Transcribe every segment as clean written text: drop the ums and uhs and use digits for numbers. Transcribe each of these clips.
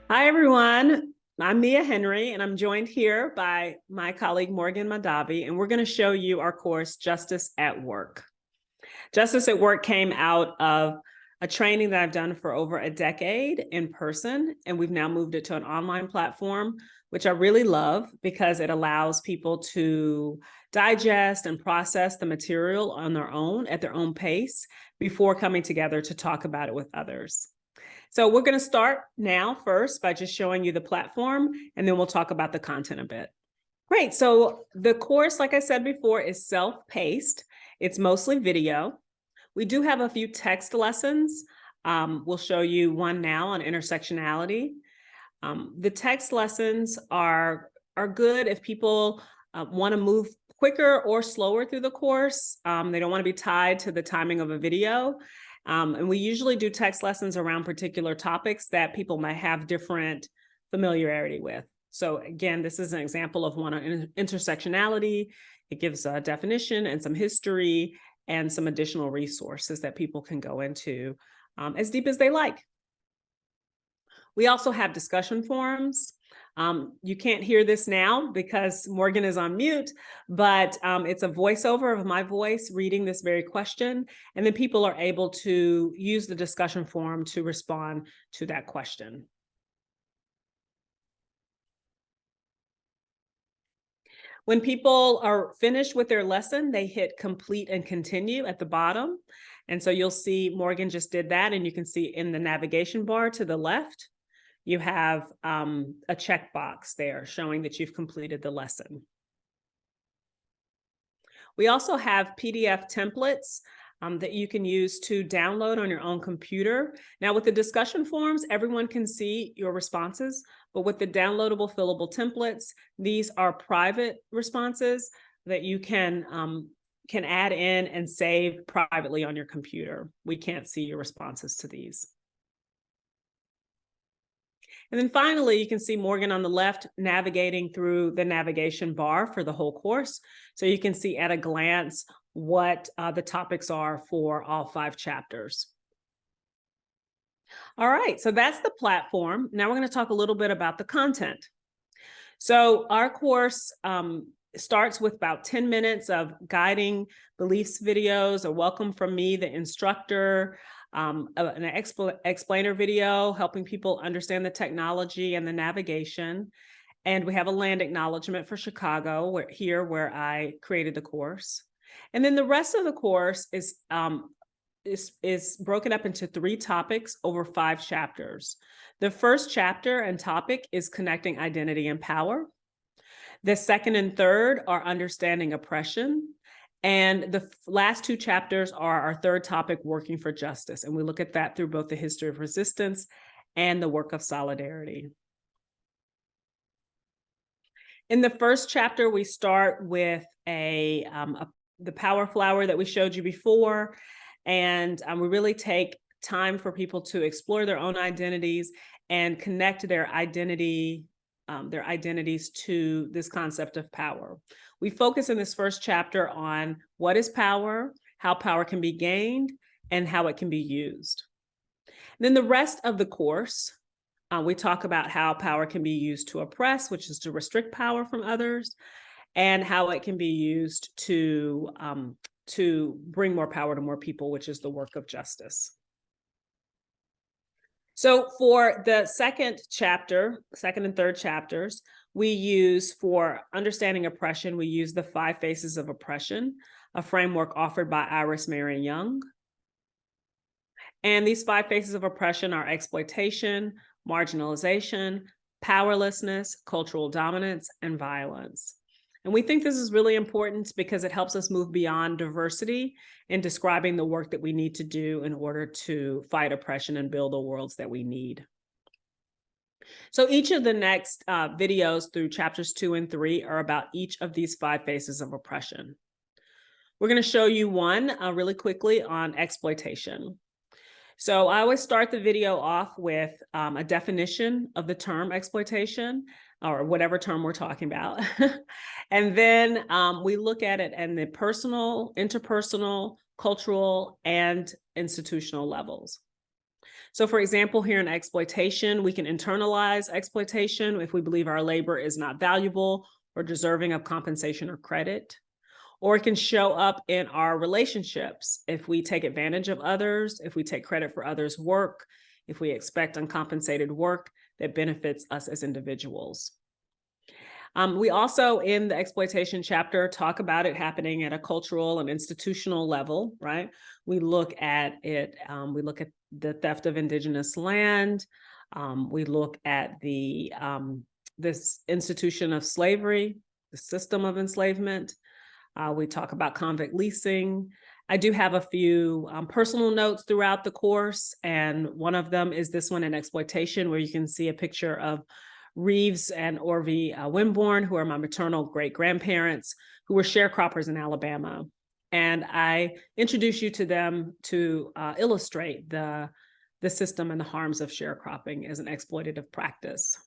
Hi, everyone. I'm Mia Henry, and I'm joined here by my colleague Morgan Madavi, and we're going to show you our course, Justice at Work. Justice at Work came out of a training that I've done for over a decade in person, and we've now moved it to an online platform, which I really love because it allows people to digest and process the material on their own at their own pace before coming together to talk about it with others. So we're going to start now first by just showing you the platform, and then we'll talk about the content a bit. Great. So the course, like I said before, is self-paced. It's mostly video. We do have a few text lessons. We'll show you one now on intersectionality. The text lessons are good if people want to move quicker or slower through the course. They don't want to be tied to the timing of a video. And we usually do text lessons around particular topics that people might have different familiarity with. So again, this is an example of one on intersectionality. It gives a definition and some history and some additional resources that people can go into as deep as they like. We also have discussion forums. You can't hear this now because Morgan is on mute, but it's a voiceover of my voice reading this very question, and then people are able to use the discussion forum to respond to that question. When people are finished with their lesson, they hit complete and continue at the bottom. And so you'll see Morgan just did that, and you can see in the navigation bar to the left, you have a checkbox there showing that you've completed the lesson. We also have PDF templates that you can use to download on your own computer. Now, with the discussion forums, everyone can see your responses, but with the downloadable fillable templates, these are private responses that you can add in and save privately on your computer. We can't see your responses to these. And then finally, you can see Morgan on the left navigating through the navigation bar for the whole course. So you can see at a glance what the topics are for all 5 chapters. All right, so that's the platform. Now we're going to talk a little bit about the content. So our course starts with about 10 minutes of guiding beliefs videos, a welcome from me, the instructor, an explainer video helping people understand the technology and the navigation. And we have a land acknowledgement for Chicago, where I created the course. And then the rest of the course is broken up into 3 topics over 5 chapters. The first chapter and topic is connecting identity and power. The second and third are understanding oppression. And the last 2 chapters are our third topic, working for justice. And we look at that through both the history of resistance and the work of solidarity. In the first chapter, we start with the power flower that we showed you before. And we really take time for people to explore their own identities and connect their identities to this concept of power. We focus in this first chapter on what is power, how power can be gained, and how it can be used. And then the rest of the course, we talk about how power can be used to oppress, which is to restrict power from others, and how it can be used to bring more power to more people, which is the work of justice. So for the second and third chapters, we use, for understanding oppression, we use the 5 faces of oppression, a framework offered by Iris Marion Young. And these 5 faces of oppression are exploitation, marginalization, powerlessness, cultural dominance, and violence. And we think this is really important because it helps us move beyond diversity in describing the work that we need to do in order to fight oppression and build the worlds that we need. So each of the next videos through chapters 2 and 3 are about each of these 5 faces of oppression. We're going to show you one really quickly on exploitation. So I always start the video off with a definition of the term exploitation, or whatever term we're talking about. And then we look at it in the personal, interpersonal, cultural, and institutional levels. So for example, here in exploitation, we can internalize exploitation if we believe our labor is not valuable or deserving of compensation or credit. Or it can show up in our relationships if we take advantage of others, if we take credit for others' work, if we expect uncompensated work that benefits us as individuals. We also, in the exploitation chapter, talk about it happening at a cultural and institutional level, right? We look at it, we look at the theft of indigenous land. We look at this institution of slavery, the system of enslavement. We talk about convict leasing. I do have a few personal notes throughout the course, and one of them is this one in exploitation, where you can see a picture of Reeves and Orvie Wimborne, who are my maternal great-grandparents, who were sharecroppers in Alabama. And I introduce you to them to illustrate the system and the harms of sharecropping as an exploitative practice.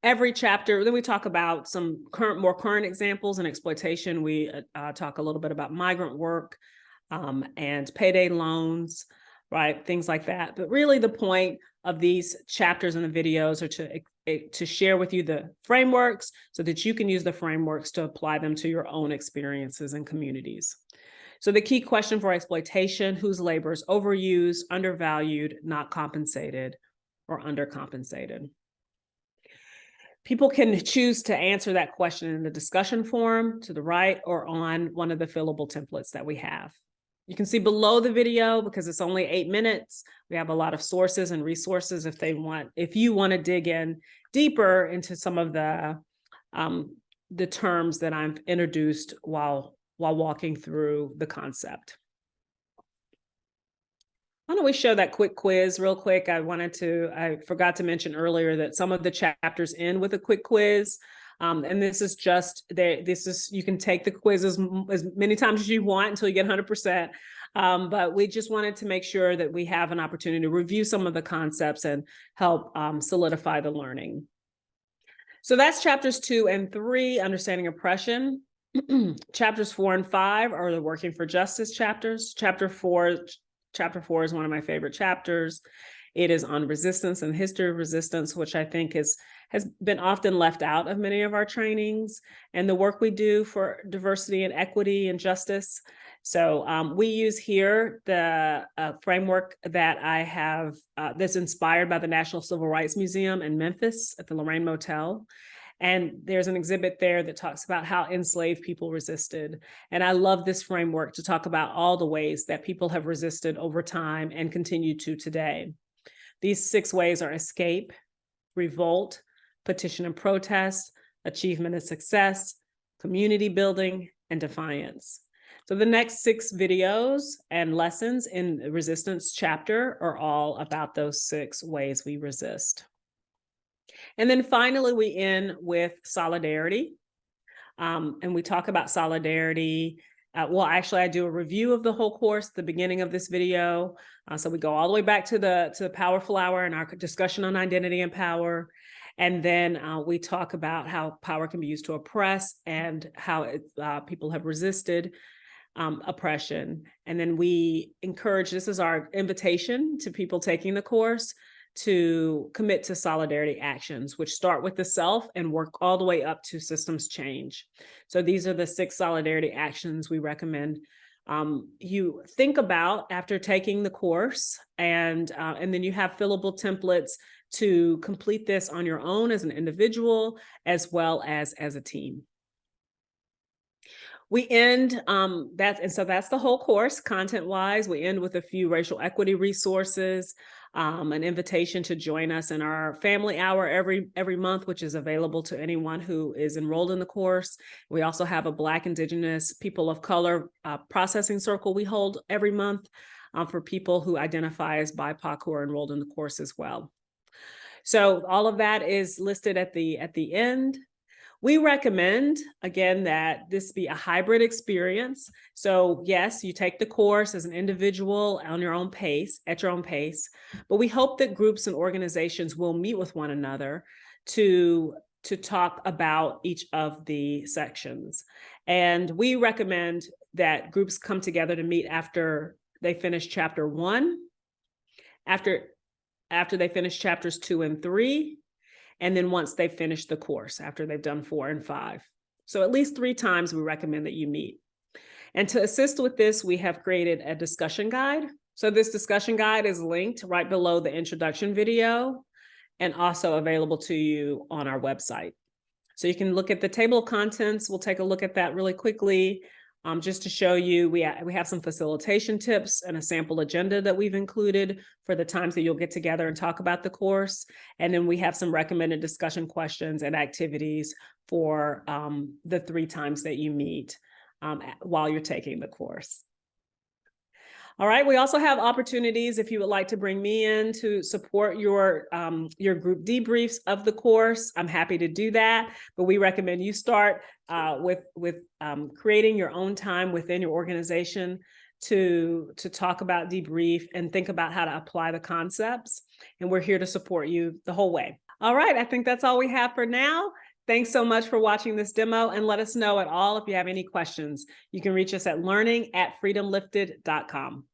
Every chapter, then we talk about some more current examples in exploitation. We talk a little bit about migrant work and payday loans, right? Things like that. But really the point of these chapters and the videos are to share with you the frameworks so that you can use the frameworks to apply them to your own experiences and communities. So the key question for exploitation: whose labor is overused, undervalued, not compensated, or undercompensated? People can choose to answer that question in the discussion forum to the right or on one of the fillable templates that we have. You can see below the video, because it's only 8 minutes, we have a lot of sources and resources if you want to dig in deeper into some of the terms that I've introduced while walking through the concept. Why don't we show that quick quiz real quick? I forgot to mention earlier that some of the chapters end with a quick quiz. And this is you can take the quiz as many times as you want until you get 100%. But we just wanted to make sure that we have an opportunity to review some of the concepts and help solidify the learning. So that's chapters 2 and 3, understanding oppression. Chapters 4 and 5 are the working for justice chapters. Chapter 4 is one of my favorite chapters. It is on resistance and history of resistance, which I think has been often left out of many of our trainings and the work we do for diversity and equity and justice. So we use here the framework that I have that's inspired by the National Civil Rights Museum in Memphis at the Lorraine Motel. And there's an exhibit there that talks about how enslaved people resisted. And I love this framework to talk about all the ways that people have resisted over time and continue to today. These 6 ways are escape, revolt, petition and protest, achievement and success, community building, and defiance. So the next 6 videos and lessons in the resistance chapter are all about those 6 ways we resist. And then finally, we end with solidarity. And we talk about solidarity. Well, actually, I do a review of the whole course at the beginning of this video. So we go all the way back to the Powerful Hour and our discussion on identity and power. And then we talk about how power can be used to oppress and how people have resisted oppression. And then we encourage, this is our invitation to people taking the course, to commit to solidarity actions, which start with the self and work all the way up to systems change. So these are the 6 solidarity actions we recommend you think about after taking the course, and then you have fillable templates to complete this on your own as an individual, as well as a team. We end, so that's the whole course, content-wise. We end with a few racial equity resources, an invitation to join us in our family hour every month, which is available to anyone who is enrolled in the course. We also have a Black, Indigenous, people of color processing circle we hold every month for people who identify as BIPOC who are enrolled in the course as well. So all of that is listed at the end. We recommend, again, that this be a hybrid experience. So yes, you take the course as an individual on your own pace, at your own pace, but we hope that groups and organizations will meet with one another to talk about each of the sections. And we recommend that groups come together to meet after they finish chapter 1, after they finish chapters 2 and 3, and then once they finish the course, after they've done 4 and 5. So at least 3 times we recommend that you meet. And to assist with this, we have created a discussion guide. So this discussion guide is linked right below the introduction video and also available to you on our website. So you can look at the table of contents. We'll take a look at that really quickly. Just to show you, we have some facilitation tips and a sample agenda that we've included for the times that you'll get together and talk about the course. And then we have some recommended discussion questions and activities for the 3 times that you meet while you're taking the course. All right, we also have opportunities if you would like to bring me in to support your group debriefs of the course. I'm happy to do that, but we recommend you start with creating your own time within your organization to talk about debrief and think about how to apply the concepts. And we're here to support you the whole way. All right, I think that's all we have for now. Thanks so much for watching this demo, and let us know at all if you have any questions. You can reach us at learning@freedomlifted.com.